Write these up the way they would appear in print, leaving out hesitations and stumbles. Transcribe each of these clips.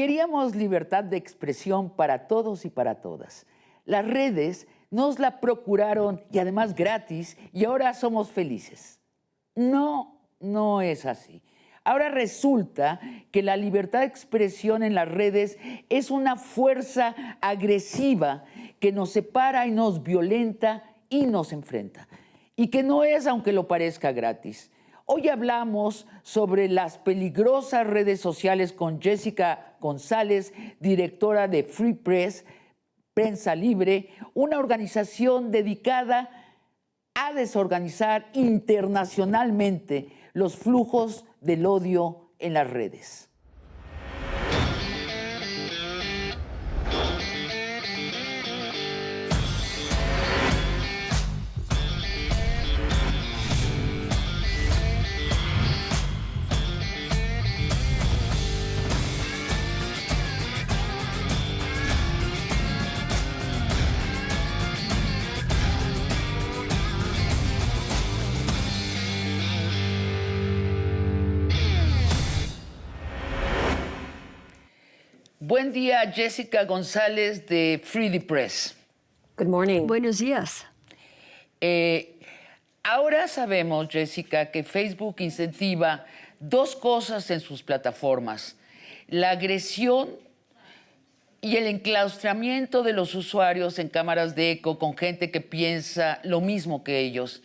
Queríamos libertad de expresión para todos y para todas. Las redes nos la procuraron y además gratis y ahora somos felices. No, no es así. Ahora resulta que la libertad de expresión en las redes es una fuerza agresiva que nos separa y nos violenta y nos enfrenta. Y que no es, aunque lo parezca, gratis. Hoy hablamos sobre las peligrosas redes sociales con Jessica González, directora de Free Press, Prensa Libre, una organización dedicada a desorganizar internacionalmente los flujos del odio en las redes. Buen día, Jessica González de Free Press. Good morning. Buenos días. Ahora sabemos, Jessica, que Facebook incentiva dos cosas en sus plataformas: la agresión y el enclaustramiento de los usuarios en cámaras de eco con gente que piensa lo mismo que ellos.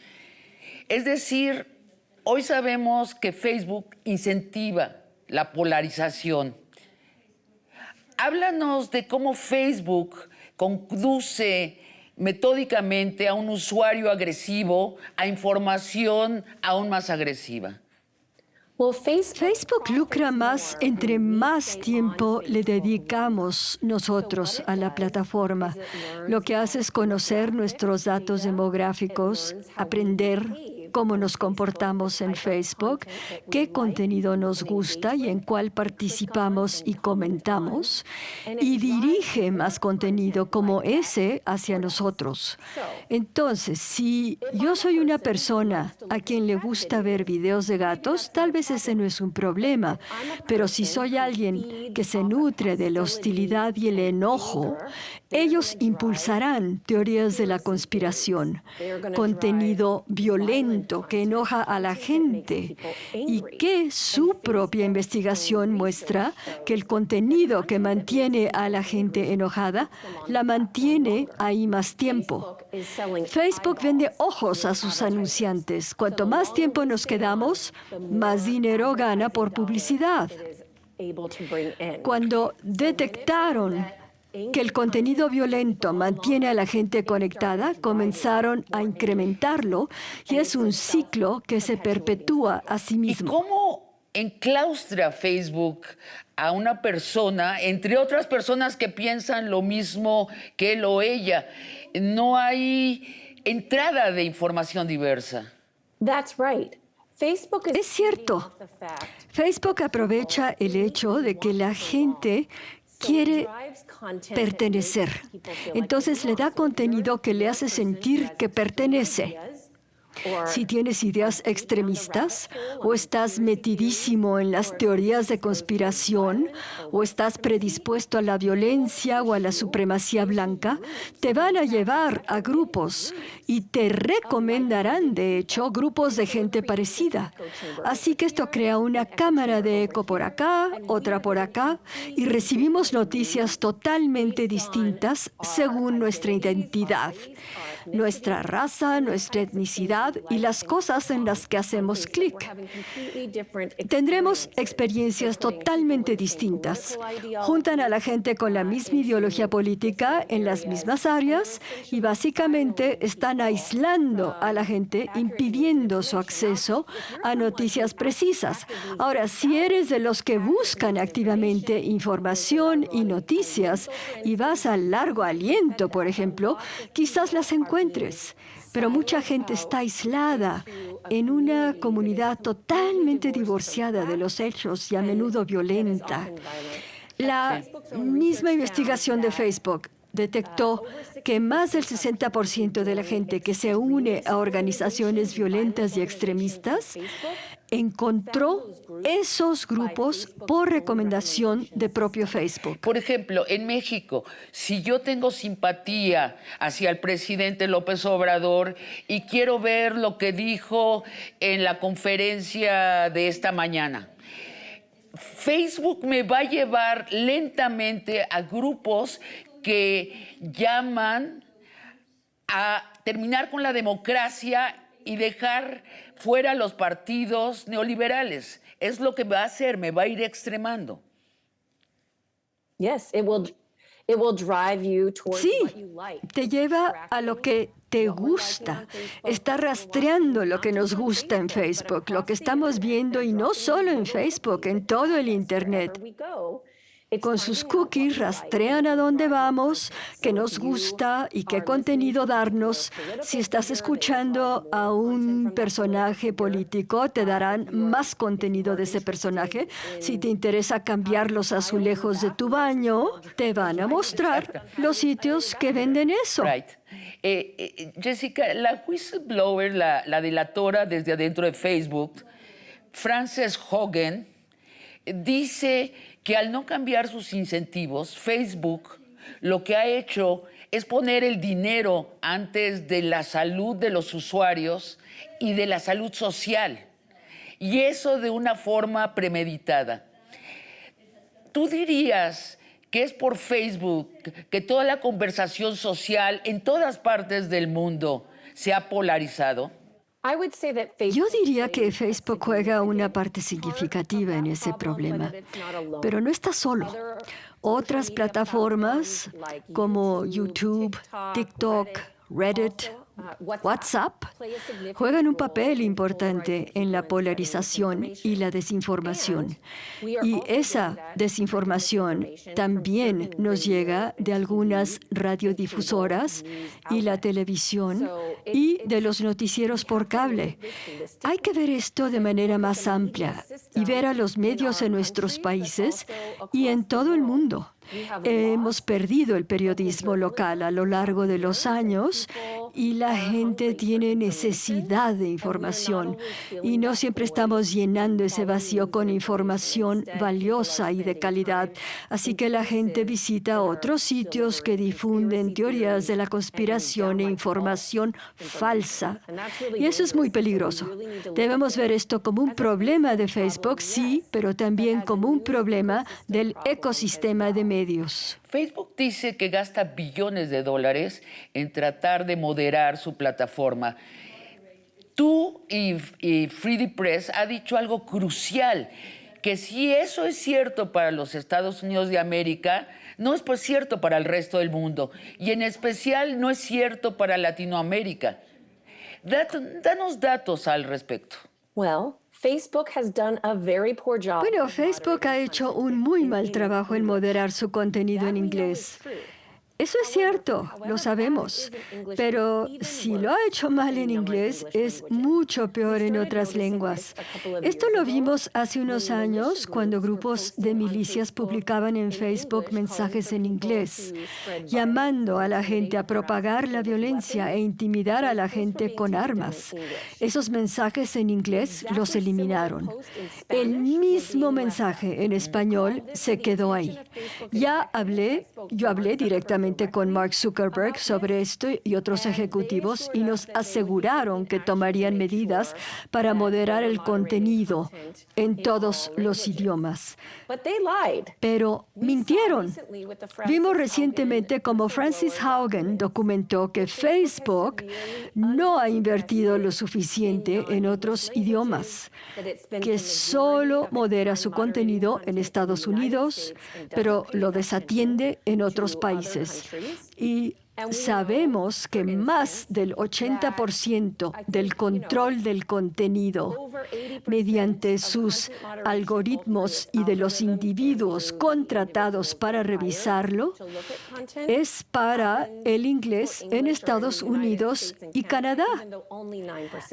Es decir, hoy sabemos que Facebook incentiva la polarización. Háblanos de cómo Facebook conduce metódicamente a un usuario agresivo a información aún más agresiva. Facebook lucra más entre más tiempo le dedicamos nosotros a la plataforma. Lo que hace es conocer nuestros datos demográficos, aprender cómo nos comportamos en Facebook, qué contenido nos gusta y en cuál participamos y comentamos, y dirige más contenido como ese hacia nosotros. Entonces, si yo soy una persona a quien le gusta ver videos de gatos, tal vez ese no es un problema, pero si soy alguien que se nutre de la hostilidad y el enojo, ellos impulsarán teorías de la conspiración, contenido violento que enoja a la gente y que su propia investigación muestra que el contenido que mantiene a la gente enojada la mantiene ahí más tiempo. Facebook vende ojos a sus anunciantes. Cuanto más tiempo nos quedamos, más dinero gana por publicidad. Cuando detectaron que el contenido violento mantiene a la gente conectada, comenzaron a incrementarlo y es un ciclo que se perpetúa a sí mismo. ¿Y cómo enclaustra Facebook a una persona, entre otras personas que piensan lo mismo que él o ella? No hay entrada de información diversa. Es cierto. Facebook aprovecha el hecho de que la gente quiere pertenecer. Entonces le da contenido que le hace sentir que pertenece. Si tienes ideas extremistas, o estás metidísimo en las teorías de conspiración, o estás predispuesto a la violencia o a la supremacía blanca, te van a llevar a grupos y te recomendarán, de hecho, grupos de gente parecida. Así que esto crea una cámara de eco por acá, otra por acá, y recibimos noticias totalmente distintas según nuestra identidad, nuestra raza, nuestra etnicidad y las cosas en las que hacemos clic. Tendremos experiencias totalmente distintas. Juntan a la gente con la misma ideología política en las mismas áreas y básicamente están aislando a la gente, impidiendo su acceso a noticias precisas. Ahora, si eres de los que buscan activamente información y noticias y vas al largo aliento, por ejemplo, quizás las encuentres. Pero mucha gente está aislada en una comunidad totalmente divorciada de los hechos y a menudo violenta. La misma investigación de Facebook detectó que más del 60% de la gente que se une a organizaciones violentas y extremistas encontró esos grupos por recomendación de propio Facebook. Por ejemplo, en México, si yo tengo simpatía hacia el presidente López Obrador y quiero ver lo que dijo en la conferencia de esta mañana, Facebook me va a llevar lentamente a grupos que llaman a terminar con la democracia y dejar fuera los partidos neoliberales. Es lo que va a hacer, me va a ir extremando. Yes, it will drive you towards Sí, what you like. te lleva a lo que te gusta. Está rastreando lo que nos gusta en Facebook, lo que estamos viendo, y no solo en Facebook, en todo el Internet. Con sus cookies rastrean a dónde vamos, qué nos gusta y qué contenido darnos. Si estás escuchando a un personaje político, te darán más contenido de ese personaje. Si te interesa cambiar los azulejos de tu baño, te van a mostrar los sitios que venden eso. Right. Jessica, la whistleblower, la delatora desde adentro de Facebook, Frances Hogan, dice que al no cambiar sus incentivos, Facebook lo que ha hecho es poner el dinero antes de la salud de los usuarios y de la salud social. Y eso de una forma premeditada. ¿Tú dirías que es por Facebook que toda la conversación social en todas partes del mundo se ha polarizado? Yo diría que Facebook juega una parte significativa en ese problema, pero no está solo. Otras plataformas como YouTube, TikTok, Reddit, WhatsApp juegan un papel importante en la polarización y la desinformación. Y esa desinformación también nos llega de algunas radiodifusoras y la televisión y de los noticieros por cable. Hay que ver esto de manera más amplia y ver a los medios en nuestros países y en todo el mundo. Hemos perdido el periodismo local a lo largo de los años y la gente tiene necesidad de información y no siempre estamos llenando ese vacío con información valiosa y de calidad. Así que la gente visita otros sitios que difunden teorías de la conspiración e información falsa. Y eso es muy peligroso. Debemos ver esto como un problema de Facebook, sí, pero también como un problema del ecosistema de medios. Facebook dice que gasta billones de dólares en tratar de moderar su plataforma. Tú y Free Press ha dicho algo crucial, que si eso es cierto para los Estados Unidos de América, no es pues cierto para el resto del mundo, y en especial no es cierto para Latinoamérica. Danos datos al respecto. Bueno, Facebook ha hecho un muy mal trabajo en moderar su contenido en inglés. Eso es cierto, lo sabemos, pero si lo ha hecho mal en inglés, es mucho peor en otras lenguas. Esto lo vimos hace unos años cuando grupos de milicias publicaban en Facebook mensajes en inglés, llamando a la gente a propagar la violencia e intimidar a la gente con armas. Esos mensajes en inglés los eliminaron. El mismo mensaje en español se quedó ahí. Yo hablé directamente con Mark Zuckerberg sobre esto y otros ejecutivos y nos aseguraron que tomarían medidas para moderar el contenido en todos los idiomas. Pero mintieron. Vimos recientemente cómo Frances Haugen documentó que Facebook no ha invertido lo suficiente en otros idiomas, que solo modera su contenido en Estados Unidos, pero lo desatiende en otros países. Y sabemos que más del 80% del control del contenido mediante sus algoritmos y de los individuos contratados para revisarlo es para el inglés en Estados Unidos y Canadá,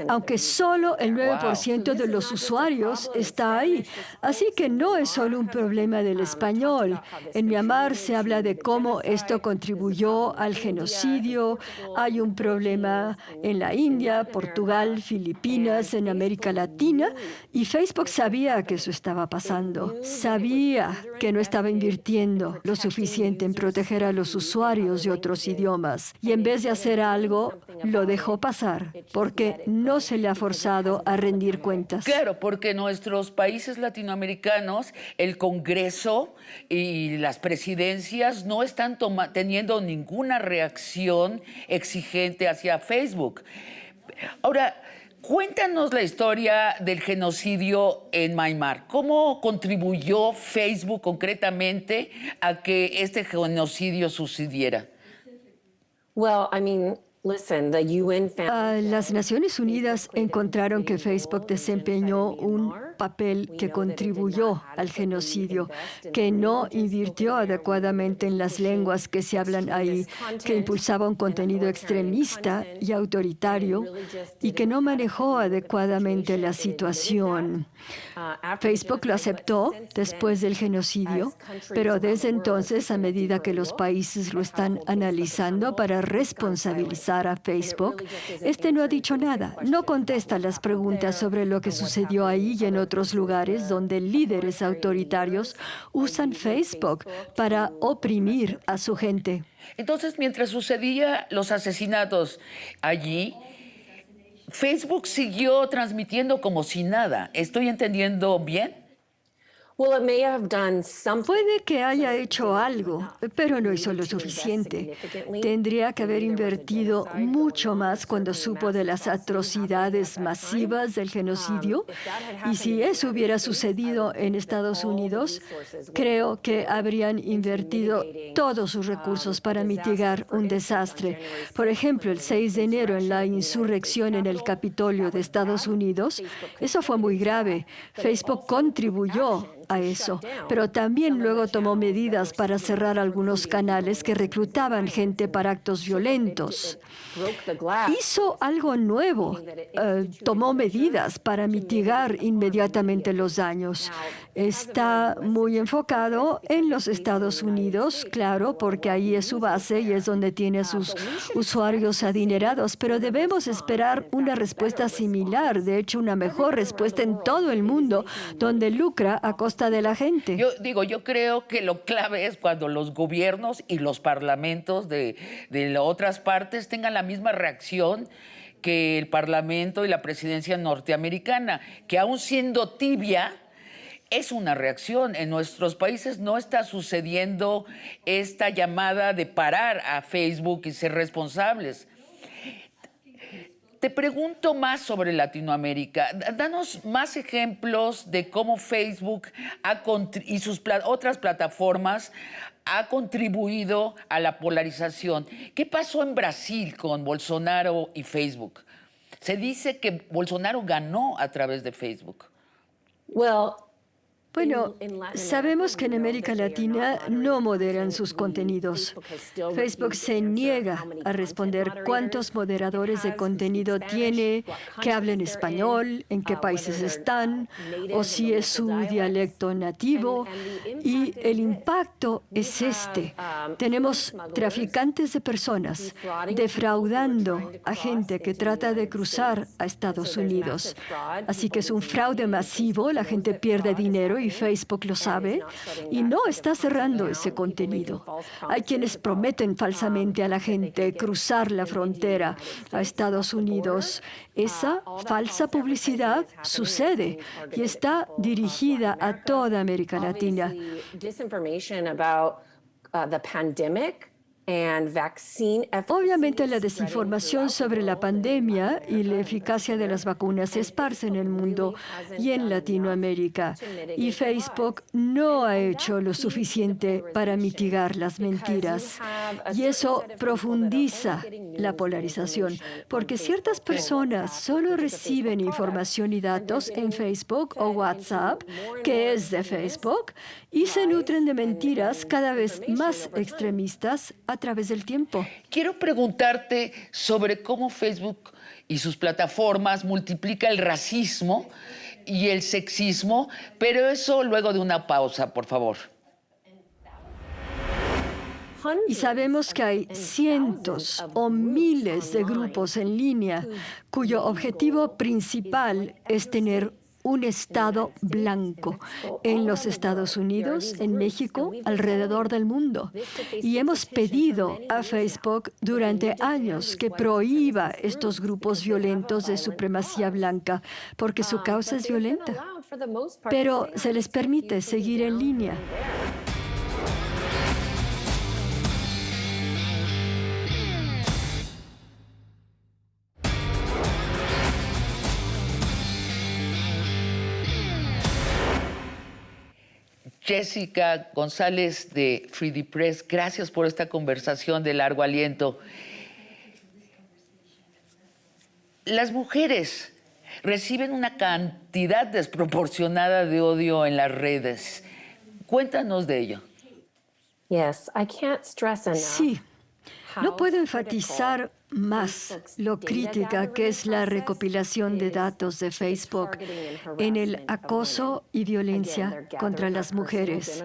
aunque solo el 9% de los usuarios está ahí. Así que no es solo un problema del español. En Myanmar se habla de cómo esto contribuyó al genocidio genocidio, hay un problema en la India, Portugal, Filipinas, en América Latina, y Facebook sabía que eso estaba pasando. Sabía que no estaba invirtiendo lo suficiente en proteger a los usuarios de otros idiomas. Y en vez de hacer algo, lo dejó pasar, porque no se le ha forzado a rendir cuentas. Claro, porque en nuestros países latinoamericanos, el Congreso y las presidencias no están teniendo ninguna reacción exigente hacia Facebook. Ahora, cuéntanos la historia del genocidio en Myanmar. ¿Cómo contribuyó Facebook concretamente a que este genocidio sucediera? Well, I mean, listen, the UN found Las Naciones Unidas encontraron que Facebook desempeñó un papel que contribuyó al genocidio, que no invirtió adecuadamente en las lenguas que se hablan ahí, que impulsaba un contenido extremista y autoritario y que no manejó adecuadamente la situación. Facebook lo aceptó después del genocidio, pero desde entonces, a medida que los países lo están analizando para responsabilizar a Facebook, este no ha dicho nada, no contesta las preguntas sobre lo que sucedió ahí y en otros lugares donde líderes autoritarios usan Facebook para oprimir a su gente. Entonces, mientras sucedían los asesinatos allí, Facebook siguió transmitiendo como si nada. ¿Estoy entendiendo bien? well, it may have done something. Puede que haya hecho algo, pero no hizo lo suficiente. Tendría que haber invertido mucho más cuando supo de las atrocidades masivas del genocidio. Y si eso hubiera sucedido en Estados Unidos, creo que habrían invertido todos sus recursos para mitigar un desastre. Por ejemplo, el 6 de enero en la insurrección en el Capitolio de Estados Unidos, eso fue muy grave. Facebook contribuyó a eso, pero también luego tomó medidas para cerrar algunos canales que reclutaban gente para actos violentos. Hizo algo nuevo, tomó medidas para mitigar inmediatamente los daños. Está muy enfocado en los Estados Unidos, claro, porque ahí es su base y es donde tiene a sus usuarios adinerados, pero debemos esperar una respuesta similar, de hecho una mejor respuesta en todo el mundo, donde lucra a costa de la gente. Yo creo que lo clave es cuando los gobiernos y los parlamentos de otras partes tengan la misma reacción que el Parlamento y la presidencia norteamericana, que aún siendo tibia, es una reacción. En nuestros países no está sucediendo esta llamada de parar a Facebook y ser responsables. Te pregunto más sobre Latinoamérica. Danos más ejemplos de cómo Facebook y sus otras plataformas ha contribuido a la polarización. ¿Qué pasó en Brasil con Bolsonaro y Facebook? Se dice que Bolsonaro ganó a través de Facebook. Bueno, sabemos que en América Latina no moderan sus contenidos. Facebook se niega a responder cuántos moderadores de contenido tiene, que hablen español, en qué países están, o si es su dialecto nativo. Y el impacto es este. Tenemos traficantes de personas defraudando a gente que trata de cruzar a Estados Unidos. Así que es un fraude masivo, la gente pierde dinero y Facebook lo sabe y no está cerrando ese contenido. Hay quienes prometen falsamente a la gente cruzar la frontera a Estados Unidos. Esa falsa publicidad sucede y está dirigida a toda América Latina. Obviamente la desinformación sobre la pandemia y la eficacia de las vacunas se esparce en el mundo y en Latinoamérica. Y Facebook no ha hecho lo suficiente para mitigar las mentiras. Y eso profundiza la polarización, porque ciertas personas solo reciben información y datos en Facebook o WhatsApp, que es de Facebook, y se nutren de mentiras cada vez más extremistas a través del tiempo. Quiero preguntarte sobre cómo Facebook y sus plataformas multiplica el racismo y el sexismo, pero eso luego de una pausa, por favor. Y sabemos que hay cientos o miles de grupos en línea cuyo objetivo principal es tener un estado blanco en los Estados Unidos, en México, alrededor del mundo. Y hemos pedido a Facebook durante años que prohíba estos grupos violentos de supremacía blanca, porque su causa es violenta. Pero se les permite seguir en línea. Jessica González de Freedie Press, gracias por esta conversación de largo aliento. Las mujeres reciben una cantidad desproporcionada de odio en las redes. Cuéntanos de ello. Sí, no puedo enfatizar más lo crítica que es la recopilación de datos de Facebook en el acoso y violencia contra las mujeres.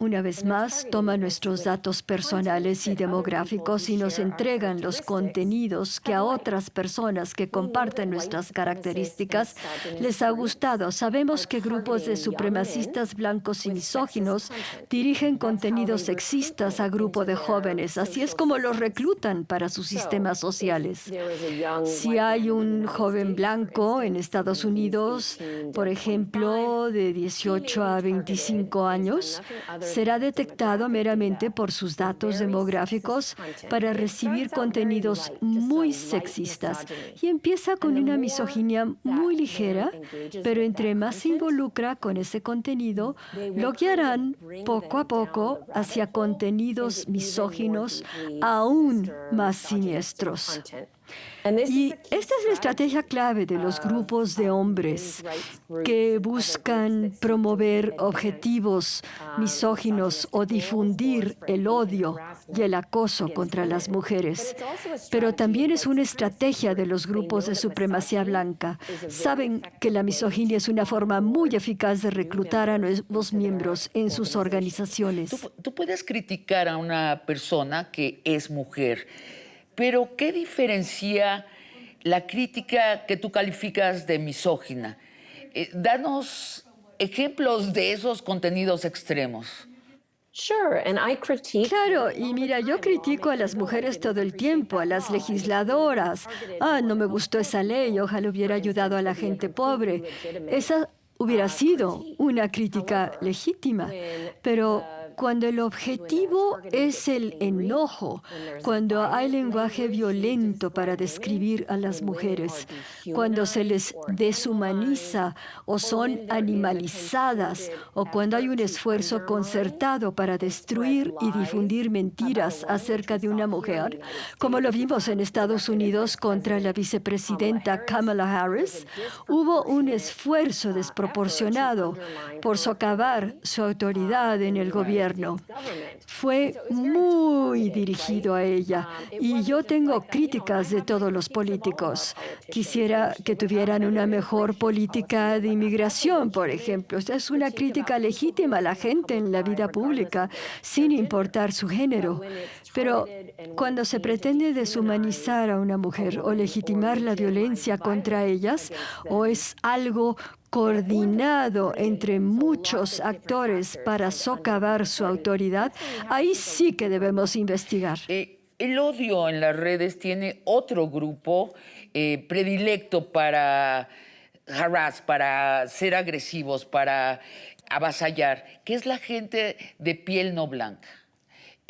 Una vez más, toma nuestros datos personales y demográficos y nos entregan los contenidos que a otras personas que comparten nuestras características les ha gustado. Sabemos que grupos de supremacistas blancos y misóginos dirigen contenidos sexistas a grupos de jóvenes. Así es como los reclutan para sus sistemas sociales. Si hay un joven blanco en Estados Unidos, por ejemplo, de 18 a 25 años, será detectado meramente por sus datos demográficos para recibir contenidos muy sexistas. Y empieza con una misoginia muy ligera, pero entre más se involucra con ese contenido, lo guiarán poco a poco hacia contenidos misóginos aún más siniestros. Y esta es la estrategia clave de los grupos de hombres que buscan promover objetivos misóginos o difundir el odio y el acoso contra las mujeres. Pero también es una estrategia de los grupos de supremacía blanca. Saben que la misoginia es una forma muy eficaz de reclutar a nuevos miembros en sus organizaciones. Tú puedes criticar a una persona que es mujer, pero ¿qué diferencia la crítica que tú calificas de misógina? Danos ejemplos de esos contenidos extremos. Claro, y mira, yo critico a las mujeres todo el tiempo, a las legisladoras. No me gustó esa ley, ojalá hubiera ayudado a la gente pobre. Esa hubiera sido una crítica legítima, pero cuando el objetivo es el enojo, cuando hay lenguaje violento para describir a las mujeres, cuando se les deshumaniza o son animalizadas, o cuando hay un esfuerzo concertado para destruir y difundir mentiras acerca de una mujer, como lo vimos en Estados Unidos contra la vicepresidenta Kamala Harris, hubo un esfuerzo desproporcionado por socavar su autoridad en el gobierno. Fue muy dirigido a ella y yo tengo críticas de todos los políticos. Quisiera que tuvieran una mejor política de inmigración, por ejemplo. Esta es una crítica legítima a la gente en la vida pública, sin importar su género. Pero cuando se pretende deshumanizar a una mujer o legitimar la violencia contra ellas, o es algo coordinado entre muchos actores para socavar su autoridad, ahí sí que debemos investigar. El odio en las redes tiene otro grupo predilecto para para ser agresivos, para avasallar, que es la gente de piel no blanca.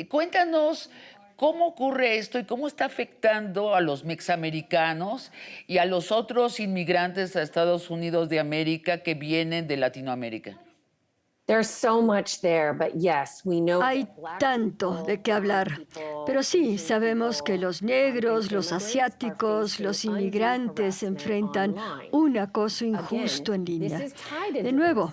Cuéntanos cómo ocurre esto y cómo está afectando a los mexicanos y a los otros inmigrantes a Estados Unidos de América que vienen de Latinoamérica. Hay tanto de qué hablar, pero sí, sabemos que los negros, los asiáticos, los inmigrantes enfrentan un acoso injusto en línea. De nuevo,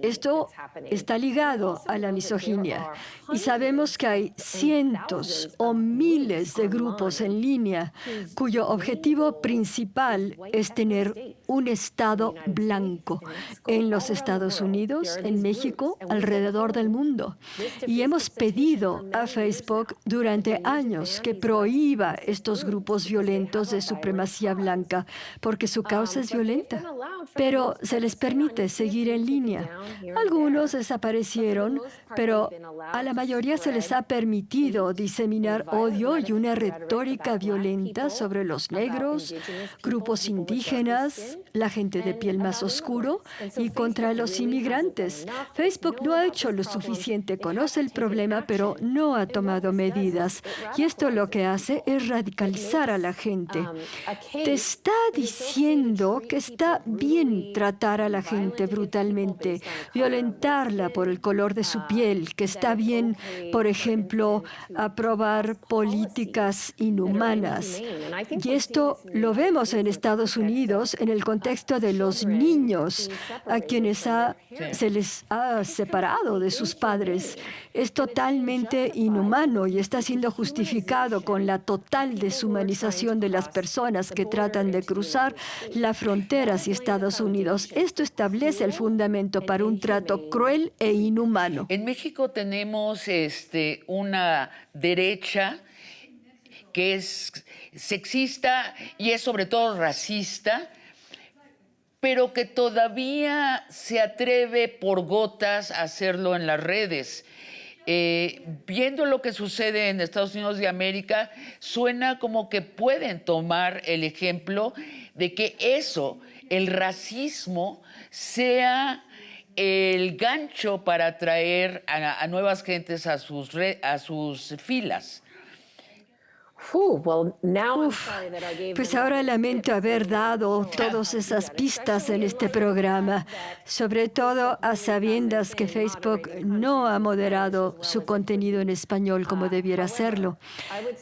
esto está ligado a la misoginia y sabemos que hay cientos o miles de grupos en línea cuyo objetivo principal es tener un estado blanco en los Estados Unidos, en México, político alrededor del mundo. Y hemos pedido a Facebook durante años que prohíba estos grupos violentos de supremacía blanca, porque su causa es violenta. Pero se les permite seguir en línea. Algunos desaparecieron, pero a la mayoría se les ha permitido diseminar odio y una retórica violenta sobre los negros, grupos indígenas, la gente de piel más oscuro y contra los inmigrantes. Facebook no ha hecho lo suficiente, conoce el problema, pero no ha tomado medidas. Y esto lo que hace es radicalizar a la gente. Te está diciendo que está bien tratar a la gente brutalmente, violentarla por el color de su piel, que está bien, por ejemplo, aprobar políticas inhumanas. Y esto lo vemos en Estados Unidos en el contexto de los niños a quienes se les ha separado de sus padres. Es totalmente inhumano y está siendo justificado con la total deshumanización de las personas que tratan de cruzar la frontera hacia Estados Unidos. Esto establece el fundamento para un trato cruel e inhumano. En México tenemos una derecha que es sexista y es sobre todo racista, pero que todavía se atreve por gotas a hacerlo en las redes. Viendo lo que sucede en Estados Unidos de América, suena como que pueden tomar el ejemplo de que el racismo, sea el gancho para atraer a nuevas gentes a sus filas. Pues ahora lamento haber dado todas esas pistas en este programa, sobre todo a sabiendas que Facebook no ha moderado su contenido en español como debiera hacerlo.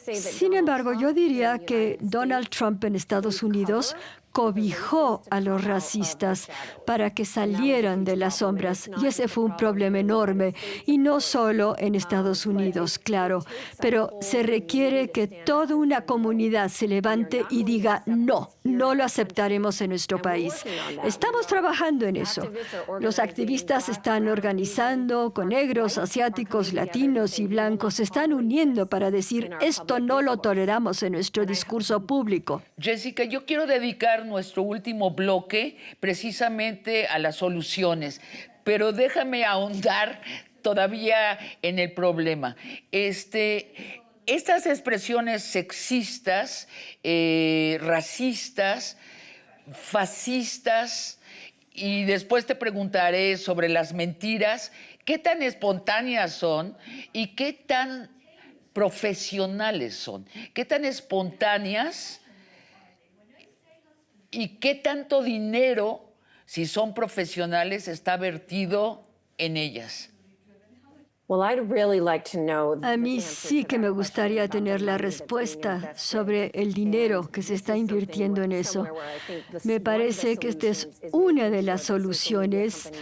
Sin embargo, yo diría que Donald Trump en Estados Unidos cobijó a los racistas para que salieran de las sombras. Y ese fue un problema enorme. Y no solo en Estados Unidos, claro. Pero se requiere que toda una comunidad se levante y diga, no, no lo aceptaremos en nuestro país. Estamos trabajando en eso. Los activistas se están organizando con negros, asiáticos, latinos y blancos. Se están uniendo para decir, esto no lo toleramos en nuestro discurso público. Jessica, yo quiero dedicar nuestro último bloque precisamente a las soluciones, pero déjame ahondar todavía en el problema. Estas expresiones sexistas, racistas, fascistas, y después te preguntaré sobre las mentiras, ¿qué tan espontáneas son y qué tan profesionales son? ¿Qué tan espontáneas y qué tanto dinero, si son profesionales, está vertido en ellas? A mí sí que me gustaría tener la respuesta sobre el dinero que se está invirtiendo en eso. Me parece que esta es una de las soluciones.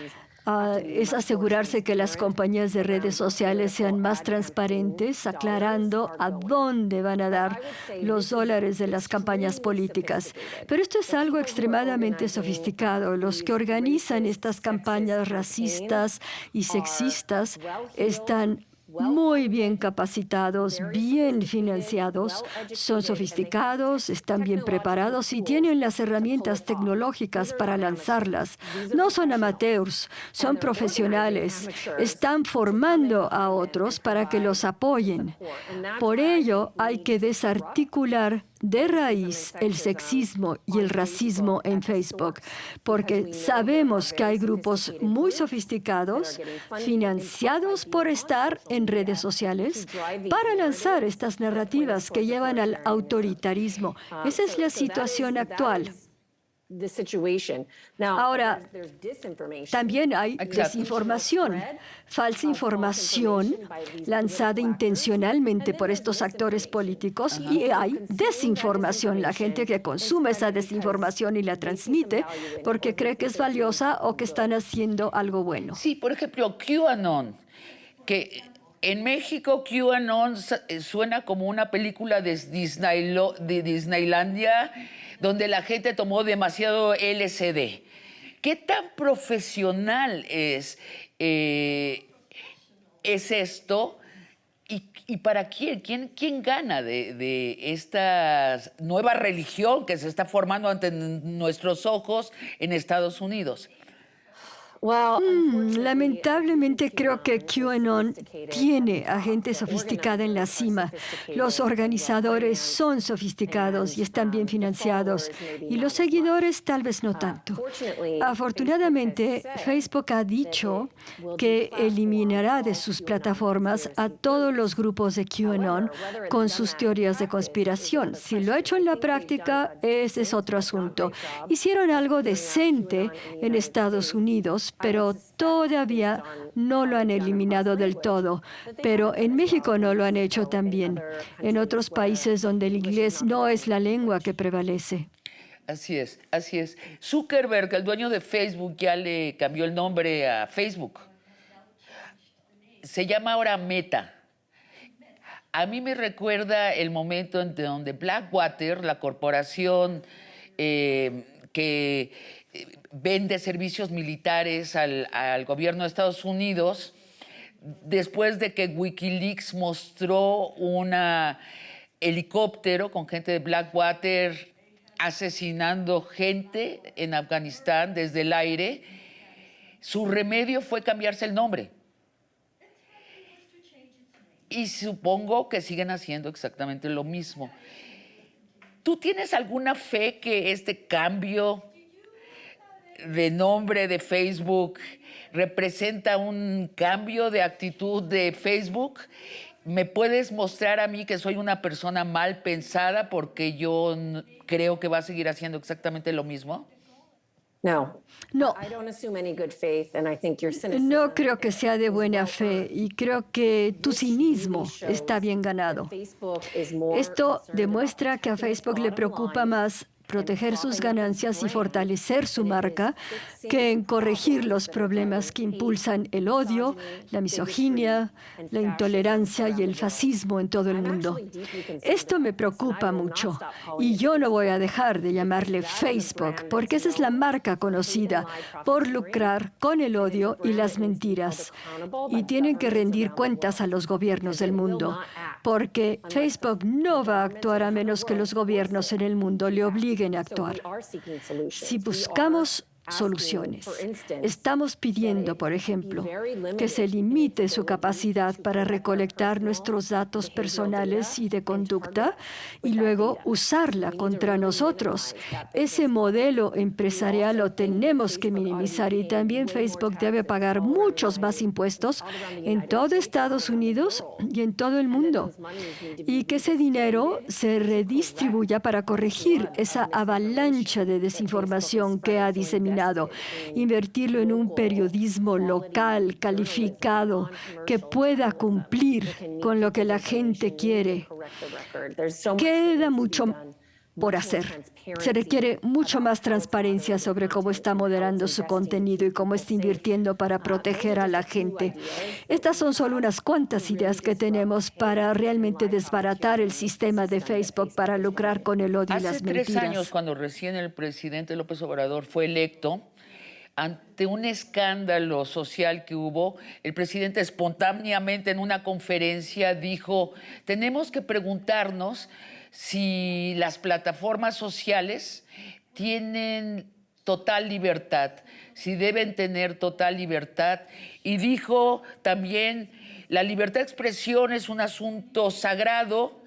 Es asegurarse que las compañías de redes sociales sean más transparentes, aclarando a dónde van a dar los dólares de las campañas políticas. Pero esto es algo extremadamente sofisticado. Los que organizan estas campañas racistas y sexistas están muy bien capacitados, bien financiados, son sofisticados, están bien preparados y tienen las herramientas tecnológicas para lanzarlas. No son amateurs, son profesionales. Están formando a otros para que los apoyen. Por ello, hay que desarticular de raíz el sexismo y el racismo en Facebook, porque sabemos que hay grupos muy sofisticados, financiados por estar en redes sociales, para lanzar estas narrativas que llevan al autoritarismo. Esa es la situación actual. Ahora, también hay desinformación, falsa información lanzada intencionalmente por estos actores políticos, y hay desinformación, la gente que consume esa desinformación y la transmite porque cree que es valiosa o que están haciendo algo bueno. Sí, por ejemplo, QAnon, que en México QAnon suena como una película de Disneylandia, donde la gente tomó demasiado LSD. ¿Qué tan profesional es esto? ¿Y para quién? ¿Quién gana de esta nueva religión que se está formando ante nuestros ojos en Estados Unidos? Lamentablemente creo que QAnon tiene a gente sofisticada en la cima. Los organizadores son sofisticados y están bien financiados, y los seguidores tal vez no tanto. Afortunadamente, Facebook ha dicho que eliminará de sus plataformas a todos los grupos de QAnon con sus teorías de conspiración. Si lo ha hecho en la práctica, ese es otro asunto. Hicieron algo decente en Estados Unidos, pero todavía no lo han eliminado del todo. Pero en México no lo han hecho también. En otros países donde el inglés no es la lengua que prevalece. Así es, así es. Zuckerberg, el dueño de Facebook, ya le cambió el nombre a Facebook. Se llama ahora Meta. A mí me recuerda el momento en donde Blackwater, la corporación que vende servicios militares al gobierno de Estados Unidos, después de que Wikileaks mostró un helicóptero con gente de Blackwater asesinando gente en Afganistán desde el aire, su remedio fue cambiarse el nombre. Y supongo que siguen haciendo exactamente lo mismo. ¿Tú tienes alguna fe que este cambio de nombre de Facebook representa un cambio de actitud de Facebook? ¿Me puedes mostrar a mí que soy una persona mal pensada porque yo creo que va a seguir haciendo exactamente lo mismo? No. No. No creo que sea de buena fe y creo que tu cinismo está bien ganado. Esto demuestra que a Facebook le preocupa más proteger sus ganancias y fortalecer su marca que en corregir los problemas que impulsan el odio, la misoginia, la intolerancia y el fascismo en todo el mundo. Esto me preocupa mucho y yo no voy a dejar de llamarle Facebook porque esa es la marca conocida por lucrar con el odio y las mentiras. Y tienen que rendir cuentas a los gobiernos del mundo porque Facebook no va a actuar a menos que los gobiernos en el mundo le obliguen a actuar. Si buscamos soluciones. Estamos pidiendo, por ejemplo, que se limite su capacidad para recolectar nuestros datos personales y de conducta y luego usarla contra nosotros. Ese modelo empresarial lo tenemos que minimizar y también Facebook debe pagar muchos más impuestos en todo Estados Unidos y en todo el mundo. Y que ese dinero se redistribuya para corregir esa avalancha de desinformación que ha diseminado. Invertirlo en un periodismo local, calificado, que pueda cumplir con lo que la gente quiere. Queda mucho por hacer. Se requiere mucho más transparencia sobre cómo está moderando su contenido y cómo está invirtiendo para proteger a la gente. Estas son solo unas cuantas ideas que tenemos para realmente desbaratar el sistema de Facebook para lucrar con el odio y las mentiras. Hace 3 años, cuando recién el presidente López Obrador fue electo, ante un escándalo social que hubo, el presidente espontáneamente en una conferencia dijo: tenemos que preguntarnos si las plataformas sociales tienen total libertad, si deben tener total libertad. Y dijo también: la libertad de expresión es un asunto sagrado,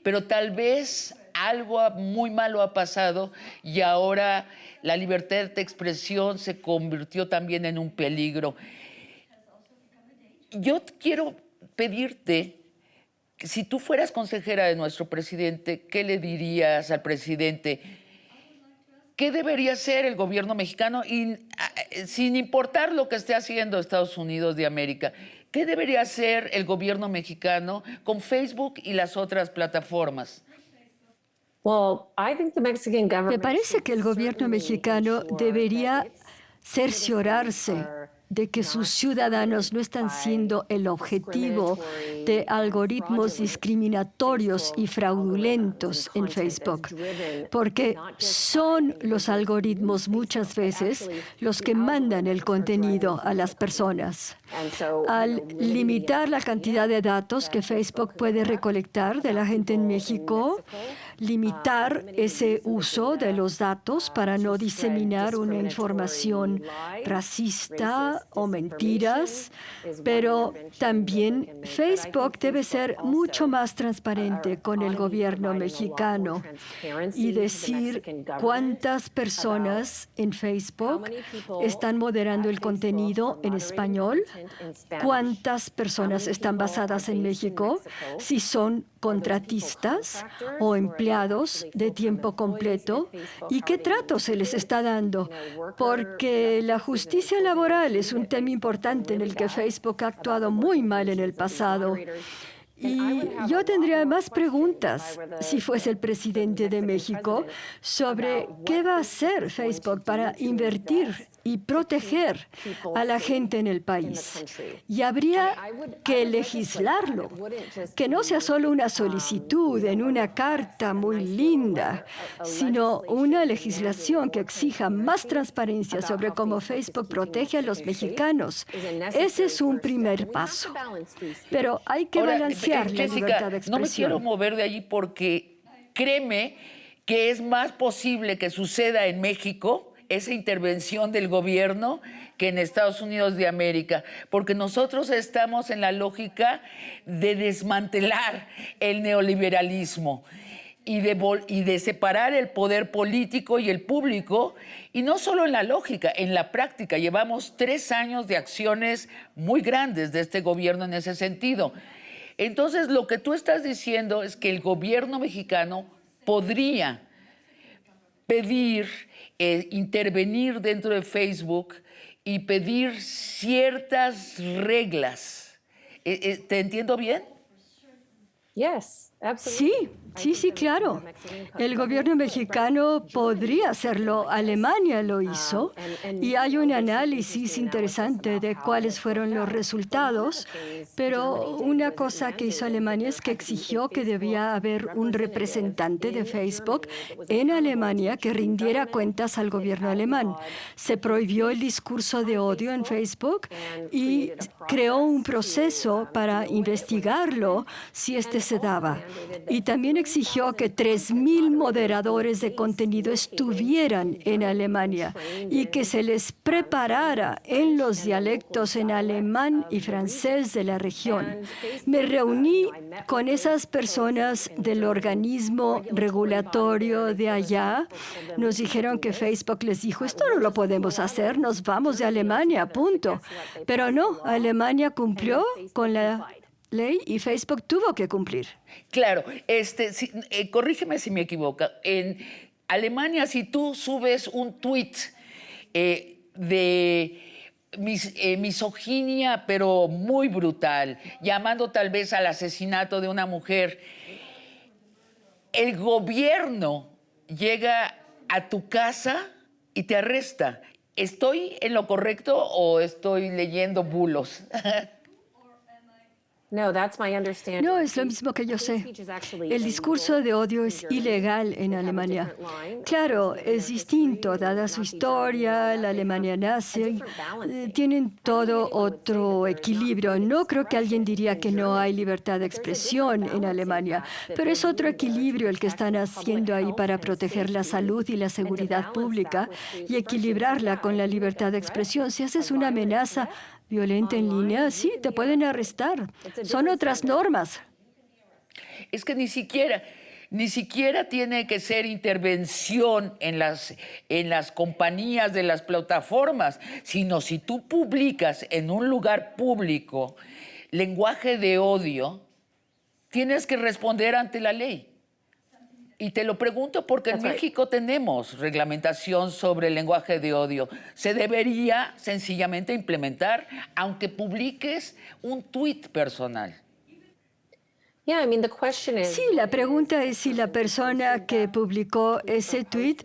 pero tal vez algo muy malo ha pasado y ahora la libertad de expresión se convirtió también en un peligro. Yo quiero pedirte, si tú fueras consejera de nuestro presidente, ¿qué le dirías al presidente? ¿Qué debería hacer el gobierno mexicano? Y sin importar lo que esté haciendo Estados Unidos de América, ¿qué debería hacer el gobierno mexicano con Facebook y las otras plataformas? Me parece que el gobierno mexicano debería cerciorarse de que sus ciudadanos no están siendo el objetivo de algoritmos discriminatorios y fraudulentos en Facebook, porque son los algoritmos muchas veces los que mandan el contenido a las personas. Al limitar la cantidad de datos que Facebook puede recolectar de la gente en México, limitar ese uso de los datos para no diseminar una información racista o mentiras, pero también Facebook debe ser mucho más transparente con el gobierno mexicano y decir cuántas personas en Facebook están moderando el contenido en español, cuántas personas están basadas en México, si son contratistas o empleados de tiempo completo y qué trato se les está dando, porque la justicia laboral es un tema importante en el que Facebook ha actuado muy mal en el pasado. Y yo tendría más preguntas, si fuese el presidente de México, sobre qué va a hacer Facebook para invertir y proteger a la gente en el país. Y habría que legislarlo, que no sea solo una solicitud en una carta muy linda, sino una legislación que exija más transparencia sobre cómo Facebook protege a los mexicanos. Ese es un primer paso. Pero hay que balancear la libertad de expresión. No me quiero mover de allí porque créeme que es más posible que suceda en México esa intervención del gobierno que en Estados Unidos de América, porque nosotros estamos en la lógica de desmantelar el neoliberalismo y de separar el poder político y el público, y no solo en la lógica, en la práctica. Llevamos 3 años de acciones muy grandes de este gobierno en ese sentido. Entonces, lo que tú estás diciendo es que el gobierno mexicano podría pedir, intervenir dentro de Facebook y pedir ciertas reglas. ¿Te entiendo bien? Sí, claro. El gobierno mexicano podría hacerlo. Alemania lo hizo y hay un análisis interesante de cuáles fueron los resultados, pero una cosa que hizo Alemania es que exigió que debía haber un representante de Facebook en Alemania que rindiera cuentas al gobierno alemán. Se prohibió el discurso de odio en Facebook y creó un proceso para investigarlo si este se daba. Y también exigió que 3,000 moderadores de contenido estuvieran en Alemania y que se les preparara en los dialectos en alemán y francés de la región. Me reuní con esas personas del organismo regulatorio de allá. Nos dijeron que Facebook les dijo, esto no lo podemos hacer, nos vamos de Alemania, punto. Pero no, Alemania cumplió con la ley y Facebook tuvo que cumplir. Claro, corrígeme si me equivoco. En Alemania, si tú subes un tuit de misoginia, pero muy brutal, llamando tal vez al asesinato de una mujer, el gobierno llega a tu casa y te arresta. ¿Estoy en lo correcto o estoy leyendo bulos? No, es lo mismo que yo sé. El discurso de odio es ilegal en Alemania. Claro, es distinto, dada su historia, la Alemania nazi, tienen todo otro equilibrio. No creo que alguien diría que no hay libertad de expresión en Alemania, pero es otro equilibrio el que están haciendo ahí para proteger la salud y la seguridad pública y equilibrarla con la libertad de expresión. Si haces una amenaza violenta en línea, sí, te pueden arrestar. Son otras normas. Es que ni siquiera tiene que ser intervención en las compañías de las plataformas, sino si tú publicas en un lugar público lenguaje de odio, tienes que responder ante la ley. Y te lo pregunto porque en México tenemos reglamentación sobre el lenguaje de odio. Se debería sencillamente implementar, aunque publiques un tuit personal. Yeah, I mean, the question is, Sí, la pregunta es si la persona que publicó ese tweet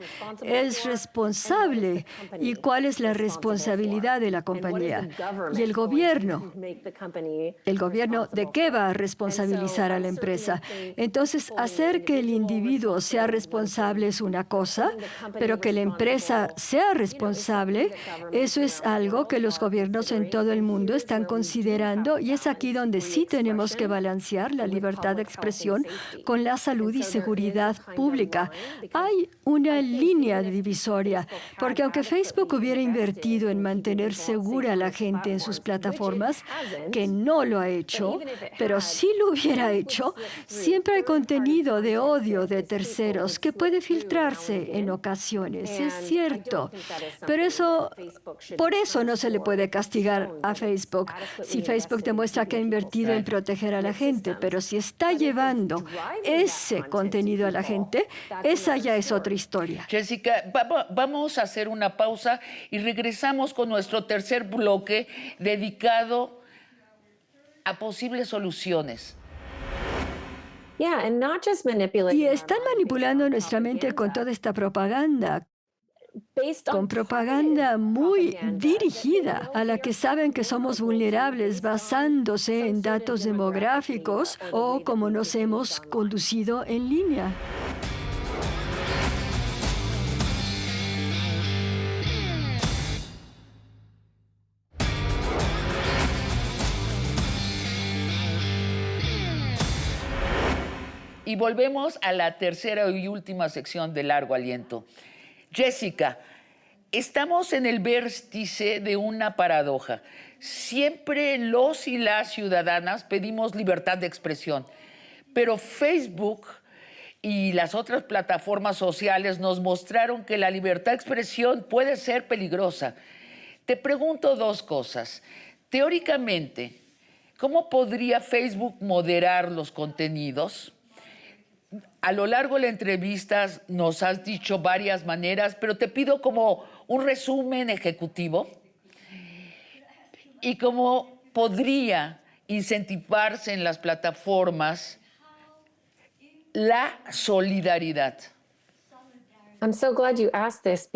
es responsable y cuál es la responsabilidad de la compañía. Y el gobierno, ¿de qué va a responsabilizar a la empresa? Entonces, hacer que el individuo sea responsable es una cosa, pero que la empresa sea responsable, eso es algo que los gobiernos en todo el mundo están considerando y es aquí donde sí tenemos que balancear la libertad de expresión con la salud y seguridad pública. Hay una línea divisoria, porque aunque Facebook hubiera invertido en mantener segura a la gente en sus plataformas, que no lo ha hecho, pero si lo hubiera hecho, siempre hay contenido de odio de terceros que puede filtrarse en ocasiones, es cierto. Pero por eso no se le puede castigar a Facebook. Si Facebook demuestra que ha invertido en proteger a la gente, pero si está llevando ese contenido a la gente, esa ya es otra historia. Jessica, vamos a hacer una pausa y regresamos con nuestro tercer bloque dedicado a posibles soluciones. Y están manipulando nuestra mente con toda esta propaganda, con propaganda muy dirigida a la que saben que somos vulnerables basándose en datos demográficos o como nos hemos conducido en línea. Y volvemos a la tercera y última sección de Largo Aliento. Jessica, estamos en el vértice de una paradoja. Siempre los y las ciudadanas pedimos libertad de expresión, pero Facebook y las otras plataformas sociales nos mostraron que la libertad de expresión puede ser peligrosa. Te pregunto dos cosas. Teóricamente, ¿cómo podría Facebook moderar los contenidos? A lo largo de la entrevista nos has dicho varias maneras, pero te pido como un resumen ejecutivo y cómo podría incentivarse en las plataformas la solidaridad.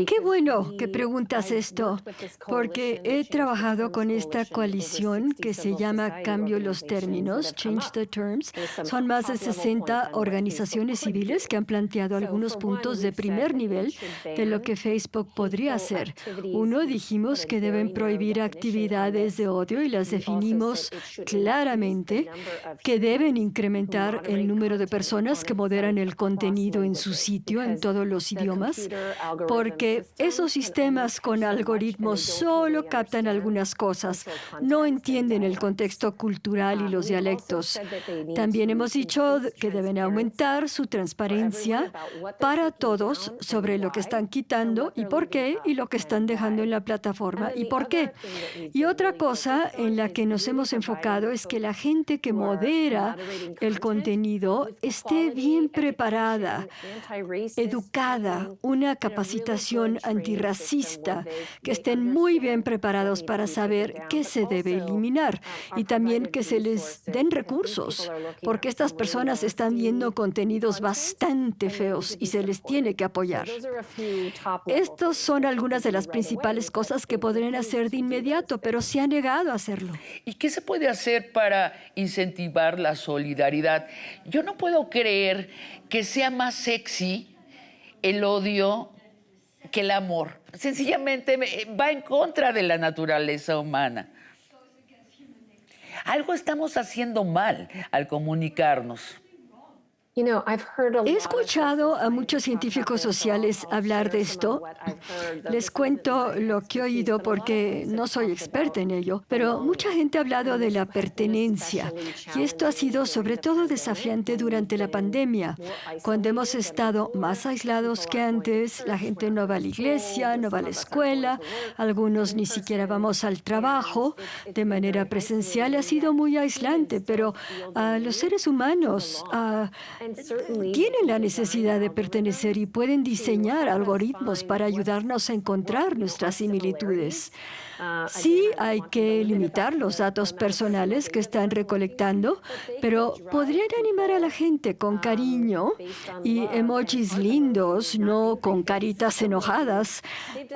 Qué bueno que preguntas esto, porque he trabajado con esta coalición que se llama Cambio los Términos, Change the Terms. Son más de 60 organizaciones civiles que han planteado algunos puntos de primer nivel de lo que Facebook podría hacer. Uno, dijimos que deben prohibir actividades de odio y las definimos claramente, que deben incrementar el número de personas que moderan el contenido en su sitio en todos los idiomas, porque esos sistemas con algoritmos solo captan algunas cosas, no entienden el contexto cultural y los dialectos. También hemos dicho que deben aumentar su transparencia para todos sobre lo que están quitando y por qué, y lo que están dejando en la plataforma y por qué. Y otra cosa en la que nos hemos enfocado es que la gente que modera el contenido esté bien preparada, educada, una capacitación antirracista, que estén muy bien preparados para saber qué se debe eliminar y también que se les den recursos, porque estas personas están viendo contenidos bastante feos y se les tiene que apoyar. Estos son algunas de las principales cosas que podrían hacer de inmediato, pero se ha negado a hacerlo. ¿Y qué se puede hacer para incentivar la solidaridad? Yo no puedo creer que sea más sexy el odio que el amor. Sencillamente va en contra de la naturaleza humana. Algo estamos haciendo mal al comunicarnos. He escuchado a muchos científicos sociales hablar de esto. Les cuento lo que he oído porque no soy experta en ello, pero mucha gente ha hablado de la pertenencia y esto ha sido sobre todo desafiante durante la pandemia, cuando hemos estado más aislados que antes. La gente no va a la iglesia, no va a la escuela, algunos ni siquiera vamos al trabajo de manera presencial. Ha sido muy aislante, pero a los seres humanos tienen la necesidad de pertenecer y pueden diseñar algoritmos para ayudarnos a encontrar nuestras similitudes. Sí, hay que limitar los datos personales que están recolectando, pero podrían animar a la gente con cariño y emojis lindos, no con caritas enojadas.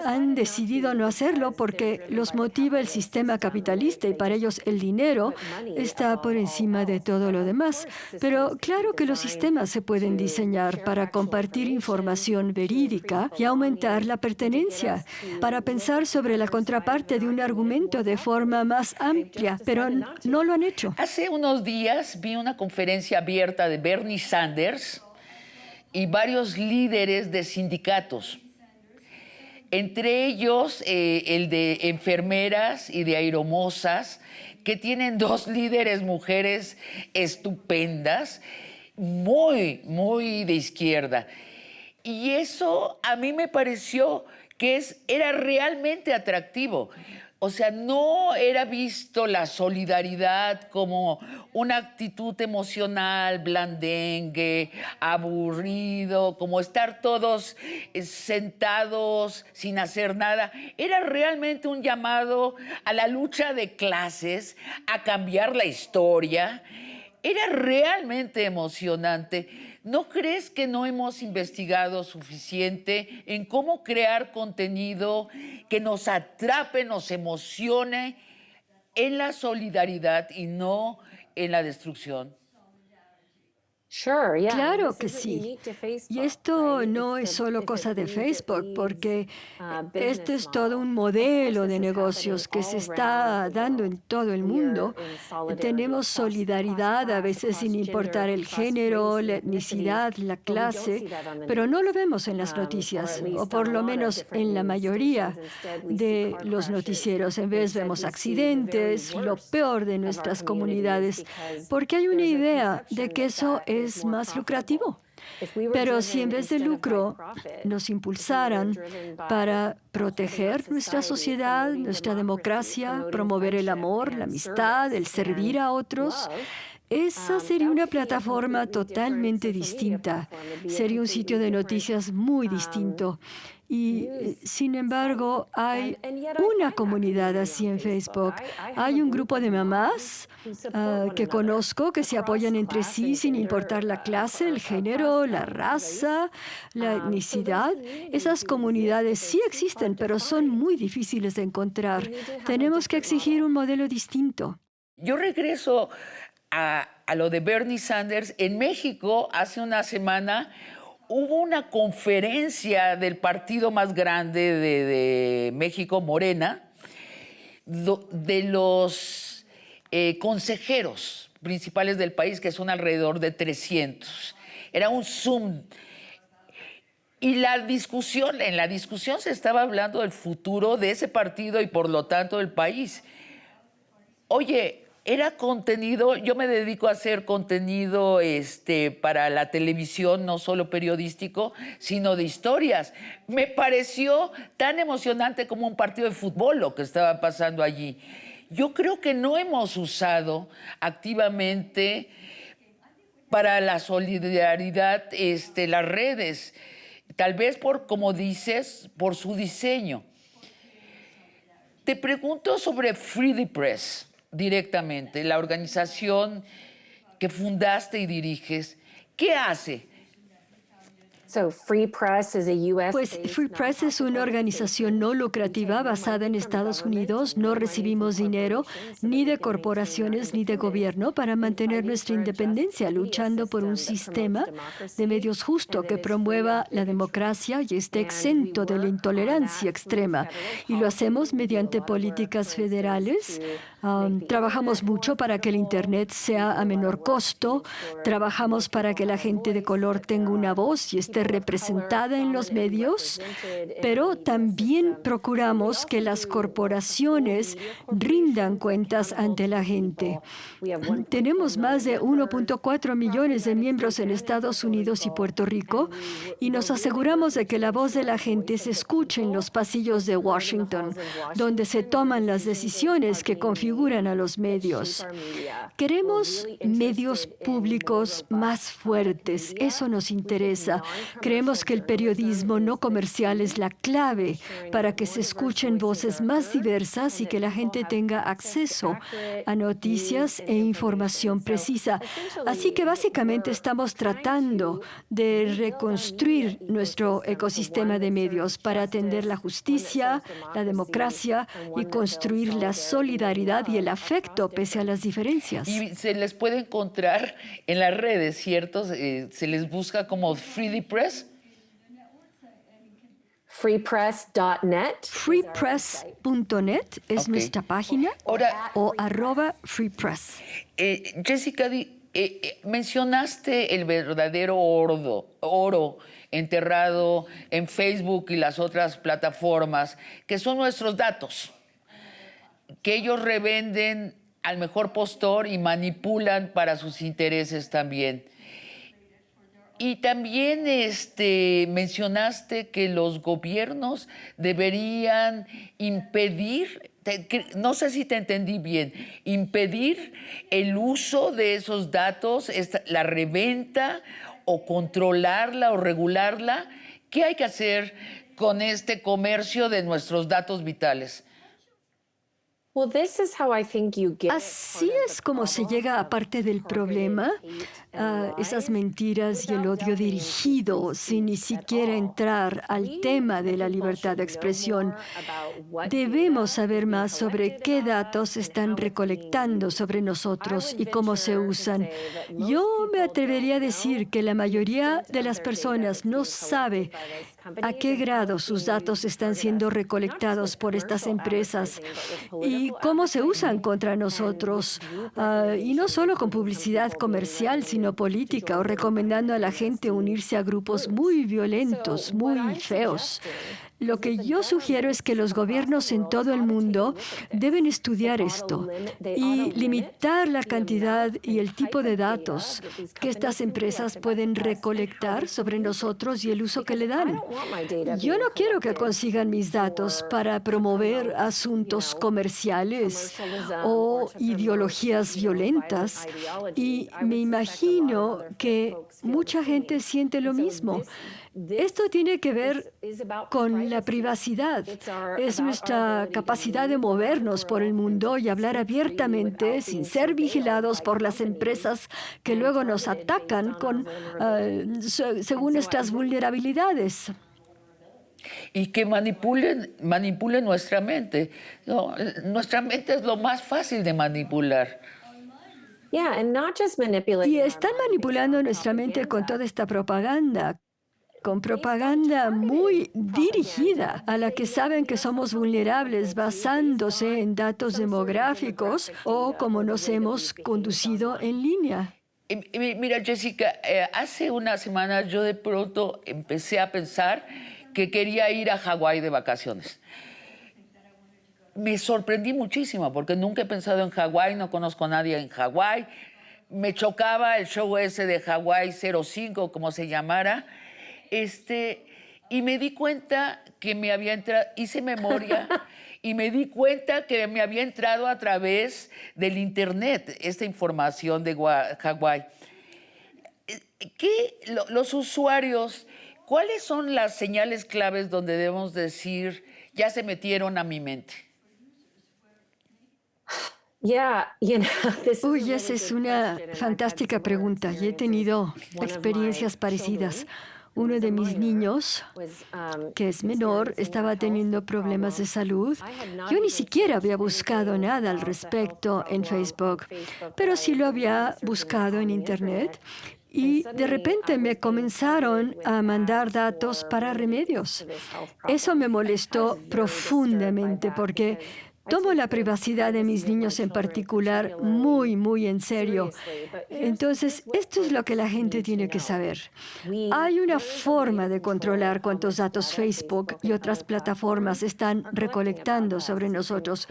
Han decidido no hacerlo porque los motiva el sistema capitalista y para ellos el dinero está por encima de todo lo demás. Pero claro que los sistemas se pueden diseñar para compartir información verídica y aumentar la pertenencia, para pensar sobre la contraparte de un argumento de forma más amplia, pero no lo han hecho. Hace unos días vi una conferencia abierta de Bernie Sanders y varios líderes de sindicatos. Entre ellos, el de enfermeras y de aeromosas, que tienen dos líderes mujeres estupendas, muy, muy de izquierda. Y eso a mí me pareció que era realmente atractivo. O sea, no era visto la solidaridad como una actitud emocional, blandengue, aburrido, como estar todos sentados sin hacer nada. Era realmente un llamado a la lucha de clases, a cambiar la historia. Era realmente emocionante. ¿No crees que no hemos investigado suficiente en cómo crear contenido que nos atrape, nos emocione en la solidaridad y no en la destrucción? Claro que sí. Y esto no es solo cosa de Facebook, porque este es todo un modelo de negocios que se está dando en todo el mundo. Tenemos solidaridad, a veces sin importar el género, la etnicidad, la clase, pero no lo vemos en las noticias, o por lo menos en la mayoría de los noticieros. En vez vemos accidentes, lo peor de nuestras comunidades, porque hay una idea de que eso es más lucrativo. Pero si en vez de lucro nos impulsaran para proteger nuestra sociedad, nuestra democracia, promover el amor, la amistad, el servir a otros, esa sería una plataforma totalmente distinta. Sería un sitio de noticias muy distinto. Y, sin embargo, hay una comunidad así en Facebook. Hay un grupo de mamás que conozco que se apoyan entre sí sin importar la clase, el género, la raza, la etnicidad. Esas comunidades sí existen, pero son muy difíciles de encontrar. Tenemos que exigir un modelo distinto. Yo regreso a lo de Bernie Sanders. En México, hace una semana, hubo una conferencia del partido más grande de México, Morena, de los consejeros principales del país, que son alrededor de 300. Era un Zoom. Y en la discusión se estaba hablando del futuro de ese partido y por lo tanto del país. Oye, era contenido, yo me dedico a hacer contenido para la televisión, no solo periodístico, sino de historias. Me pareció tan emocionante como un partido de fútbol lo que estaba pasando allí. Yo creo que no hemos usado activamente para la solidaridad las redes, tal vez como dices, por su diseño. Te pregunto sobre Free Press. Directamente, la organización que fundaste y diriges, ¿qué hace? Pues Free Press es una organización no lucrativa basada en Estados Unidos. No recibimos dinero ni de corporaciones ni de gobierno para mantener nuestra independencia, luchando por un sistema de medios justo que promueva la democracia y esté exento de la intolerancia extrema. Y lo hacemos mediante políticas federales. Trabajamos mucho para que el Internet sea a menor costo. Trabajamos para que la gente de color tenga una voz y esté representada en los medios, pero también procuramos que las corporaciones rindan cuentas ante la gente. Tenemos más de 1.4 millones de miembros en Estados Unidos y Puerto Rico y nos aseguramos de que la voz de la gente se escuche en los pasillos de Washington, donde se toman las decisiones que configuran desconfiguran a los medios. Queremos medios públicos más fuertes. Eso nos interesa. Creemos que el periodismo no comercial es la clave para que se escuchen voces más diversas y que la gente tenga acceso a noticias e información precisa. Así que básicamente estamos tratando de reconstruir nuestro ecosistema de medios para atender la justicia, la democracia y construir la solidaridad y el afecto pese a las diferencias. Y se les puede encontrar en las redes, ¿cierto? Se les busca como Free Press. Freepress.net. Freepress.net es nuestra página. Ahora, o @freepress. Jessica, mencionaste el verdadero oro enterrado en Facebook y las otras plataformas, que son nuestros datos, que ellos revenden al mejor postor y manipulan para sus intereses también. Y también mencionaste que los gobiernos deberían impedir, no sé si te entendí bien, impedir el uso de esos datos, la reventa o controlarla o regularla. ¿Qué hay que hacer con este comercio de nuestros datos vitales? Así es como se llega a parte del problema, esas mentiras y el odio dirigido sin ni siquiera entrar al tema de la libertad de expresión. Debemos saber más sobre qué datos están recolectando sobre nosotros y cómo se usan. Yo me atrevería a decir que la mayoría de las personas no sabe a qué grado sus datos están siendo recolectados por estas empresas y cómo se usan contra nosotros. Y no solo con publicidad comercial, sino política, o recomendando a la gente unirse a grupos muy violentos, muy feos. Lo que yo sugiero es que los gobiernos en todo el mundo deben estudiar esto y limitar la cantidad y el tipo de datos que estas empresas pueden recolectar sobre nosotros y el uso que le dan. Yo no quiero que consigan mis datos para promover asuntos comerciales o ideologías violentas, y me imagino que mucha gente siente lo mismo. Esto tiene que ver con la privacidad. Es nuestra capacidad de movernos por el mundo y hablar abiertamente sin ser vigilados por las empresas que luego nos atacan según nuestras vulnerabilidades. Y que manipulen nuestra mente. No, nuestra mente es lo más fácil de manipular. Y están manipulando nuestra mente con toda esta propaganda, con propaganda muy dirigida a la que saben que somos vulnerables, basándose en datos demográficos o cómo nos hemos conducido en línea. Mira, Jessica, hace unas semanas yo de pronto empecé a pensar que quería ir a Hawái de vacaciones. Me sorprendí muchísimo porque nunca he pensado en Hawái, no conozco a nadie en Hawái. Me chocaba el show ese de Hawái 05, como se llamara. Y me di cuenta que me había entrado, hice memoria y me di cuenta que me había entrado a través del internet esta información de Hawái. Los usuarios, ¿cuáles son las señales claves donde debemos decir, ya se metieron a mi mente? Uy, esa es una fantástica pregunta y he tenido experiencias parecidas. Uno de mis niños, que es menor, estaba teniendo problemas de salud. Yo ni siquiera había buscado nada al respecto en Facebook, pero sí lo había buscado en Internet. Y de repente me comenzaron a mandar datos para remedios. Eso me molestó profundamente porque tomo la privacidad de mis niños en particular muy, muy en serio. Entonces, esto es lo que la gente tiene que saber. Hay una forma de controlar cuántos datos Facebook y otras plataformas están recolectando sobre nosotros.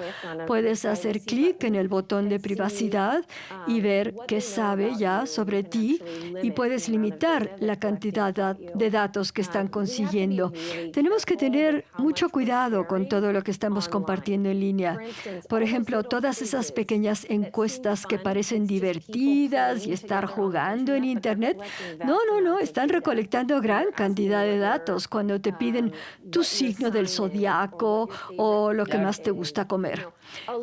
Puedes hacer clic en el botón de privacidad y ver qué sabe ya sobre ti, y puedes limitar la cantidad de datos que están consiguiendo. Tenemos que tener mucho cuidado con todo lo que estamos compartiendo en línea. línea. Por ejemplo, todas esas pequeñas encuestas que parecen divertidas y estar jugando en Internet. No, están recolectando gran cantidad de datos cuando te piden tu signo del zodiaco o lo que Claro. más te gusta comer.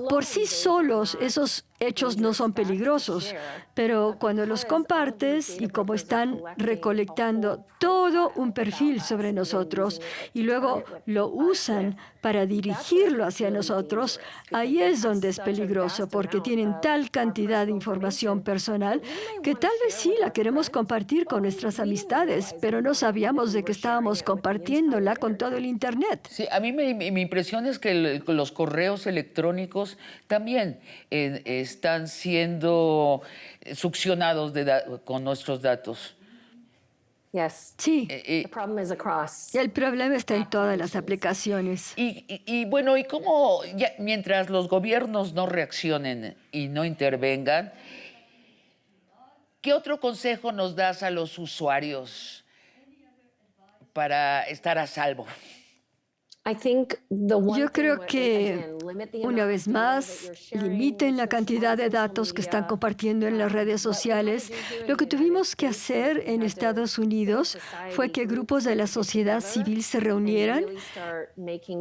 Por sí solos, esos hechos no son peligrosos, pero cuando los compartes y como están recolectando todo un perfil sobre nosotros y luego lo usan para dirigirlo hacia nosotros, ahí es donde es peligroso porque tienen tal cantidad de información personal que tal vez sí la queremos compartir con nuestras amistades, pero no sabíamos de que estábamos compartiéndola con todo el Internet. Sí, a mí mi impresión es que los correos electrónicos también están siendo succionados con nuestros datos. Yes. Sí, The problem is across. el problema está en todas las aplicaciones. Bueno, ¿y cómo, mientras los gobiernos no reaccionen y no intervengan, qué otro consejo nos das a los usuarios para estar a salvo? Yo creo que, una vez más, limiten la cantidad de datos que están compartiendo en las redes sociales. Lo que tuvimos que hacer en Estados Unidos fue que grupos de la sociedad civil se reunieran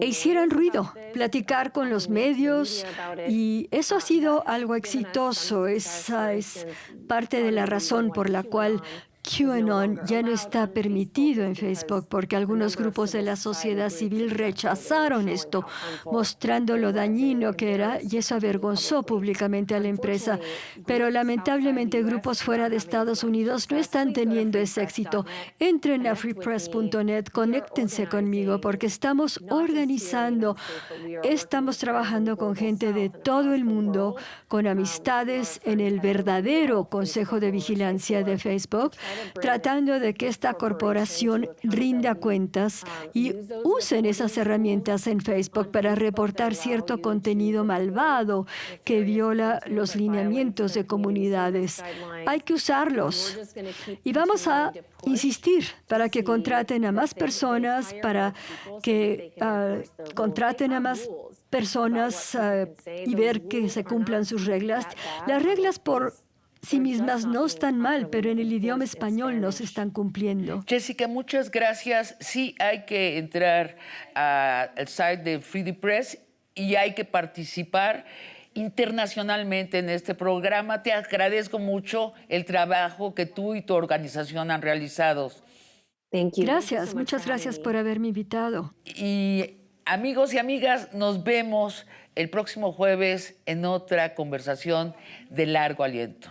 e hicieran ruido, platicar con los medios, y eso ha sido algo exitoso. Esa es parte de la razón por la cual QAnon ya no está permitido en Facebook, porque algunos grupos de la sociedad civil rechazaron esto, mostrando lo dañino que era, y eso avergonzó públicamente a la empresa. Pero lamentablemente grupos fuera de Estados Unidos no están teniendo ese éxito. Entren a freepress.net, conéctense conmigo, porque estamos organizando, estamos trabajando con gente de todo el mundo, con amistades en el verdadero Consejo de Vigilancia de Facebook, tratando de que esta corporación rinda cuentas y usen esas herramientas en Facebook para reportar cierto contenido malvado que viola los lineamientos de comunidades. Hay que usarlos. Y vamos a insistir para que contraten a más personas, para que contraten a más personas y ver que se cumplan sus reglas. Las reglas por sí mismas no están mal, pero en el idioma español no se están cumpliendo. Jessica, muchas gracias. Sí, hay que entrar al site de Free Press y hay que participar internacionalmente en este programa. Te agradezco mucho el trabajo que tú y tu organización han realizado. Gracias, muchas gracias por haberme invitado. Y amigos y amigas, nos vemos el próximo jueves en otra conversación de largo aliento.